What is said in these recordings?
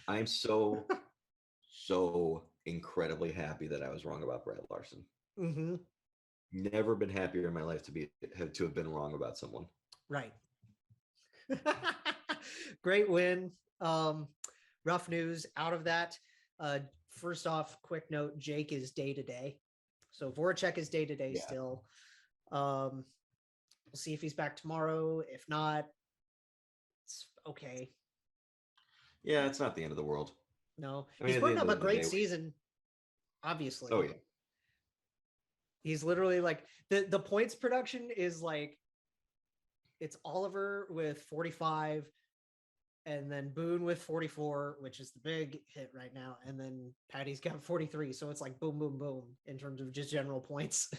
I'm so incredibly happy that I was wrong about Brad Larsen. Hmm. Never been happier in my life to have been wrong about someone. Right. Great win. Um, Rough news out of that. Uh, First off, quick note: Jake is day to day, so Voracek is day to day Yeah, still. We'll see if he's back tomorrow. If not, it's okay. yeah, it's not the end of the world. No, I mean, he's at the putting end up a of the great day, season. oh Obviously, yeah, he's literally like the points production is like it's Oliver with 45, and then Boone with 44, which is the big hit right now, and then Patty's got 43. So it's like boom, boom, boom in terms of just general points,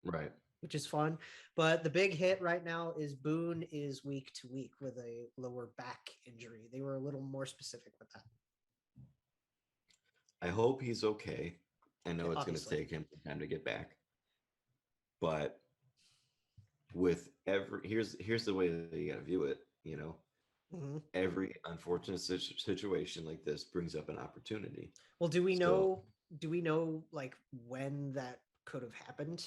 right. which is fun. But the big hit right now is Boone is week to week with a lower back injury. They were a little more specific with that. I hope he's okay. I know it's going to Obviously. take him some time to get back, but with every here's the way that you got to view it. You know, Mm-hmm. every unfortunate situation like this brings up an opportunity. Well, So, do we know like when that could have happened?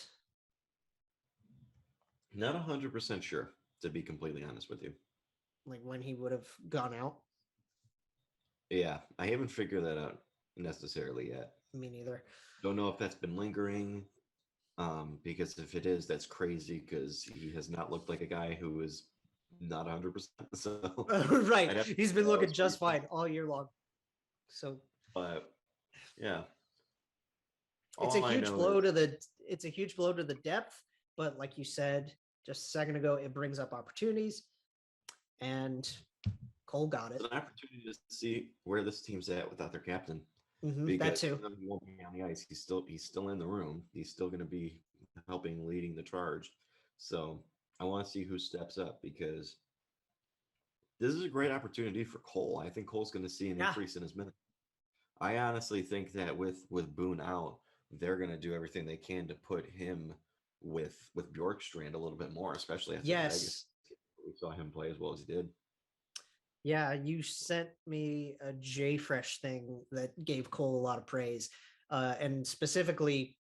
not 100% sure, to be completely honest with you. Like when he would have gone out? Yeah, I haven't figured that out necessarily yet. Me neither. Don't know if that's been lingering. Because if it is, that's crazy because he has not looked like a guy who is not 100%. So Right. I'd have to He's been figure that looking out pretty just soon. fine all year long. So But yeah, it's a all I huge know is blow to the it's a huge blow to the depth, but like you said just a second ago, it brings up opportunities, and Cole got it's it. an opportunity to see where this team's at without their captain. That Because too. even though he won't be on the ice, he's still in the room. He's still going to be helping, leading the charge. So I want to see who steps up because this is a great opportunity for Cole. I think Cole's going to see an Yeah. increase in his minutes. I honestly think that with Boone out, they're going to do everything they can to put him with Bjorkstrand a little bit more, especially after the Vegas. Yes. We saw him play as well as he did. Yeah, you sent me a J Fresh thing that gave Cole a lot of praise, and specifically,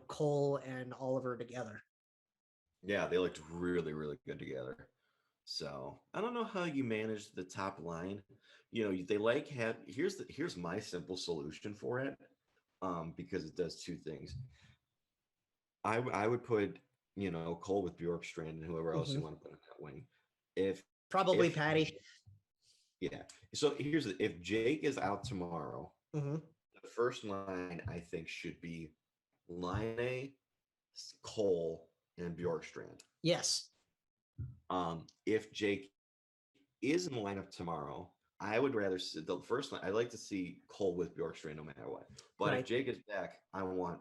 Cole and Oliver together. Yeah, they looked really good together. So I don't know how you manage the top line. They like had here's my simple solution for it. Because it does two things. I would put Cole with Bjorkstrand and whoever else you Hmm. want to put in that wing. If Probably if Patty. Yeah. So if Jake is out tomorrow, Hmm. the first line I think should be Line, Cole, and Bjorkstrand. Yes. If Jake is in the lineup tomorrow, I would rather see the first line. I like to see Cole with Bjorkstrand no matter what. But if Right. Jake is back, I want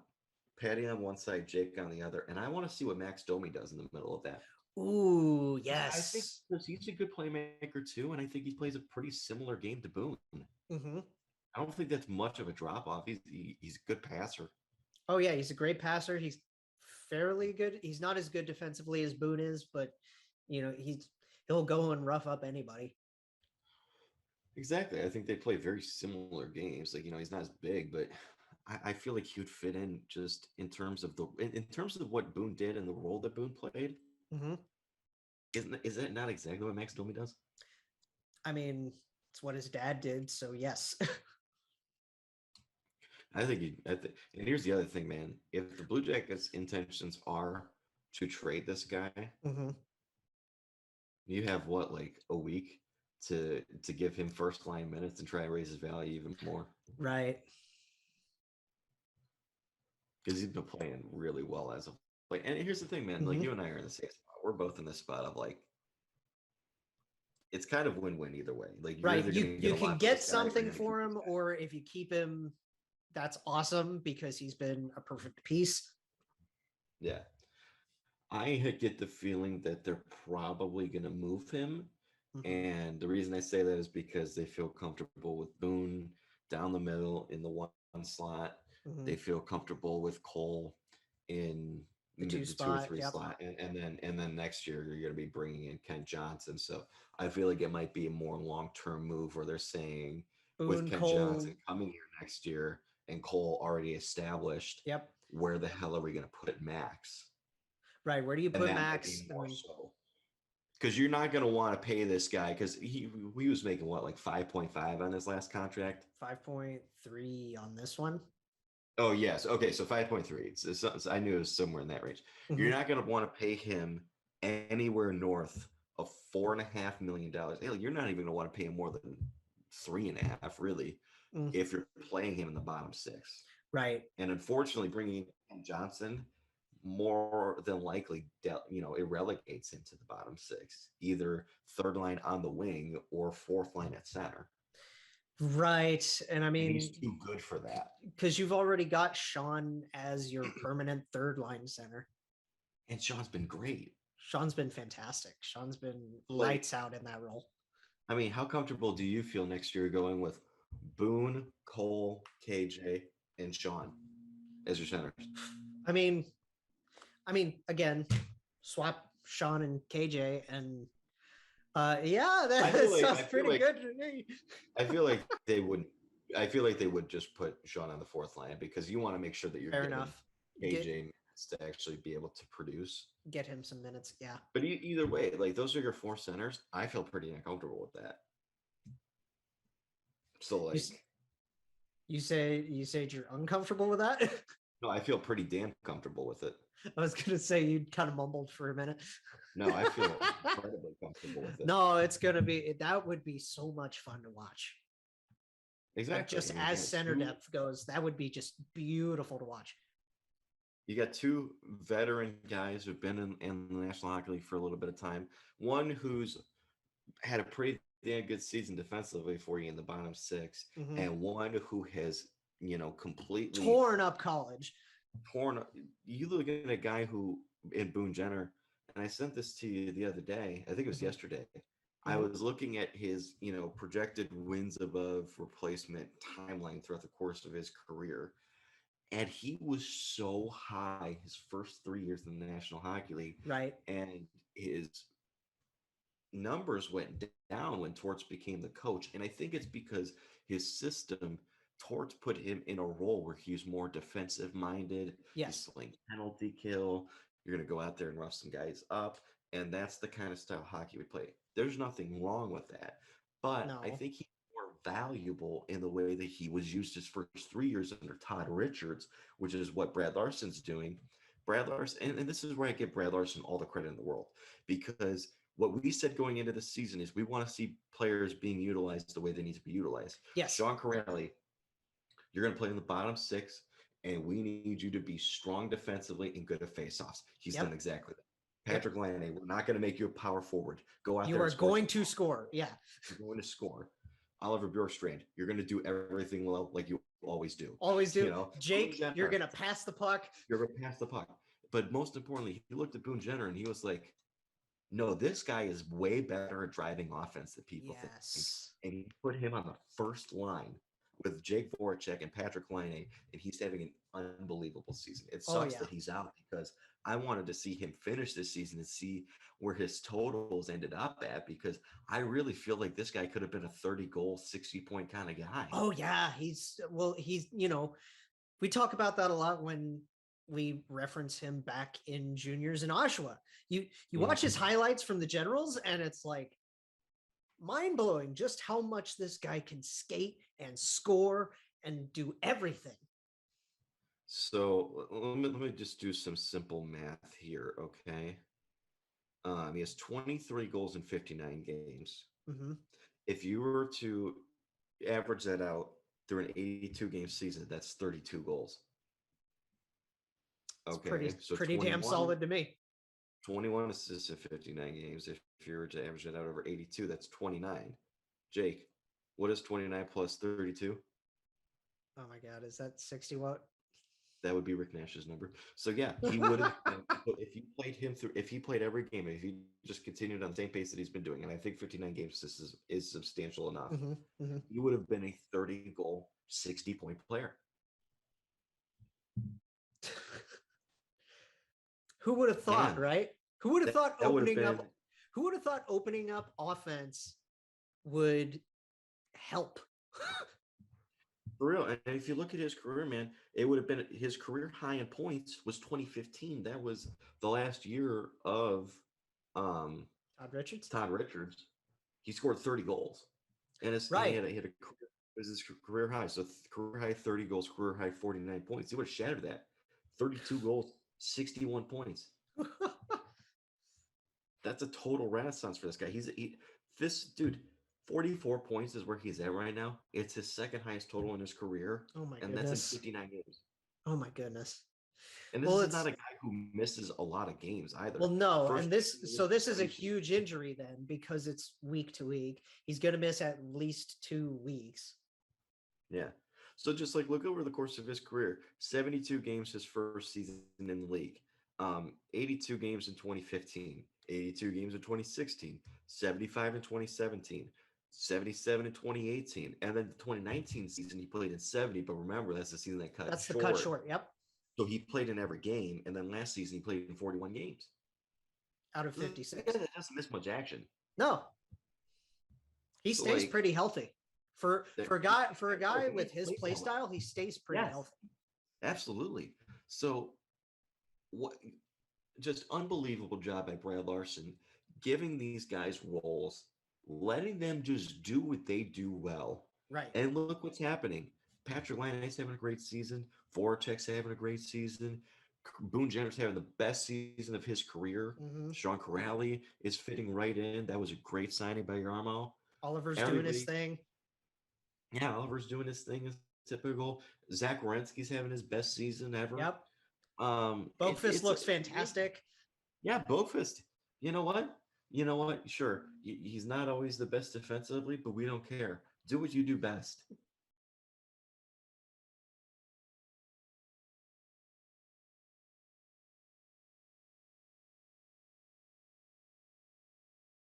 Patty on one side, Jake on the other, and I want to see what Max Domi does in the middle of that. Ooh, Because I think yes. he's a good playmaker too, and I think he plays a pretty similar game to Boone. Hmm. I don't think that's much of a drop off. He's a good passer. Oh yeah, he's a great passer. He's fairly good. He's not as good defensively as Boone is, but he'll go and rough up anybody. Exactly. I think they play very similar games. Like, he's not as big, but I feel like he would fit in just in terms of in terms of what Boone did and the role that Boone played. Hmm. Is that not exactly what Max Domi does? I mean, it's what his dad did, so yes. And here's the other thing, man. If the Blue Jackets' intentions are to trade this guy, Hmm. you have what, like a week to give him first line minutes and try and raise his value even more. Right. Because he's been playing really well as of late. And here's the thing, man. Like Hmm. you and I are in the same spot. We're both in this spot of like it's kind of win-win either way. Like you're Right. either going to get You a can lot for this get guy or you're something going to keep for this him, guy. or if you keep him, that's awesome because he's been a perfect piece. Yeah. I get the feeling that they're probably going to move him. Hmm. And the reason I say that is because they feel comfortable with Boone down the middle in the one slot. They Hmm. feel comfortable with Cole in The two the 2 or spot. 3 Yep. slot, and then next year you're going to be bringing in Kent Johnson. So I feel like it might be a more long term move where they're saying with Boone, Kent Cole. Johnson coming here next year and Cole already established, Yep. where the hell are we going to put Max? Right. Where do you And put that might Max? be I more mean, so because you're not going to want to pay this guy because he was making what, like 5.5 on his last contract. 5.3 on this one. Oh yes, okay, so 5.3. I knew it was somewhere in that range. You're Mm-hmm. not going to want to pay him anywhere north of $4.5 million. Hell, you're not even going to want to pay him more than 3.5, really, Mm. if you're playing him in the bottom six. Right. And unfortunately, bringing in Johnson more than likely, it relegates him to the bottom six, either third line on the wing or fourth line at center. Right. And I And mean, he's too good for that. because you've already got Sean as your permanent third line center. And Sean's been great. Sean's been fantastic. Sean's been Like, lights out in that role. I mean, how comfortable do you feel next year going with Boone, Cole, KJ, and Sean as your centers? I mean, again, swap Sean and KJ, and yeah, that sounds pretty good to me. I feel like they wouldn't. I feel like they would just put Sean on the fourth line because you want to make sure that you're Fair giving enough. KJ minutes to actually be able to produce. Get him some minutes, yeah. But either way, like those are your four centers. I feel pretty uncomfortable with that. So like, you say you're uncomfortable with that? no, I feel pretty damn comfortable with it. I was gonna say you kind of mumbled for a minute. No, I feel incredibly comfortable with it. No, it's gonna be, that would be so much fun to watch. Exactly. Like, just as center depth goes, that would be just beautiful to watch. You got two veteran guys who've been in the National Hockey League for a little bit of time. One who's had a pretty damn good season defensively for you in the bottom six, and one who has, completely torn up college. You look at a guy who in Boone Jenner, and I sent this to you the other day. I think it was yesterday. I was looking at his, projected wins above replacement timeline throughout the course of his career. And he was so high his first 3 years in the National Hockey League. Right. And his numbers went down when Torts became the coach. And I think it's because his system, Torts put him in a role where he's more defensive minded. Yes. He's playing penalty kill. You're going to go out there and rough some guys up. And that's the kind of style hockey we play. There's nothing wrong with that. But I think he's more valuable in the way that he was used his first 3 years under Todd Richards, which is what Brad Larsen's doing. Brad Larsen, and this is where I give Brad Larsen all the credit in the world, because what we said going into the season is we want to see players being utilized the way they need to be utilized. Yes. Sean Corrali, you're going to play in the bottom six, and we need you to be strong defensively and good at faceoffs. He's done exactly that. Patrick Laine, we're not going to make you a power forward. Go out there. You are going to score. Yeah. You're going to score. Oliver Bjorkstrand, you're going to do everything well, like you always do. Always do. Jake, you're going to pass the puck. You're going to pass the puck. But most importantly, he looked at Boone Jenner and he was like, no, this guy is way better at driving offense than people think. And he put him on the first line with Jake Voracek and Patrick Laine, and he's having an unbelievable season. It sucks that he's out because I wanted to see him finish this season and see where his totals ended up at, because I really feel like this guy could have been a 30-goal, 60-point kind of guy. Oh, yeah. He's, we talk about that a lot when we reference him back in juniors in Oshawa. You watch his highlights from the Generals, and it's like mind-blowing just how much this guy can skate and score and do everything. So let me just do some simple math here, okay? He has 23 goals in 59 games. If you were to average that out through an 82-game season, that's 32 goals. Okay, so pretty damn solid to me. 21 assists in 59 games. If you were to average that out over 82, that's 29. Jake, what is 29 plus 32? Oh my God, is that 60 what? That would be Rick Nash's number. So yeah, he would have, if you played him through, if he played every game, if he just continued on the same pace that he's been doing, and I think 59 games is substantial enough, he would have been a 30-goal, 60-point player. Who would have thought, Man, right? Who would have thought that would have opening been up? Who would have thought opening up offense would help? for real. And if you look at his career, man, it would have been his career high in points was 2015. That was the last year of um, Todd Richards, Todd Richards. He scored 30 goals, and he right? had a career, it was his career high. So career high 30 goals, career high 49 points. He would have shattered that. 32 goals, 61 points. That's a total renaissance for this guy. This dude, 44 points is where he's at right now. It's his second highest total in his career, Oh my and that's in goodness. 59 games. Oh my goodness. And this Well, is not it's a guy who misses a lot of games well, either. no, First, and this is a huge injury then because it's week to week. He's going to miss at least 2 weeks. yeah. So just like look over the course of his career, 72 games his first season in the league, 82 games in 2015, 82 games in 2016, 75 in 2017, 77 in 2018, and then the 2019 season he played in 70. But remember, that's the season that cut That's the short. cut short. Yep. So he played in every game, and then last season he played in 41 games. Out of This 56. guy that doesn't miss much action. No. He So stays like pretty healthy. For a guy with his plays play that way. style, he stays pretty Yes, healthy. absolutely. So what just unbelievable job by Brad Larsen, giving these guys roles, letting them just do what they do well. Right. And look what's happening. Patrick Laine is having a great season. Voracek's having a great season. Boone Jenner's having the best season of his career. Mm-hmm. Sean Corrali is fitting right in. That was a great signing by Yarmo. Oliver's doing his thing. Yeah, Oliver's doing his thing as typical. Zach Werenski's having his best season ever. Yep. Boakfist looks fantastic. Yeah, Boakfist. You know what? You know what? Sure, he's not always the best defensively, but we don't care. Do what you do best.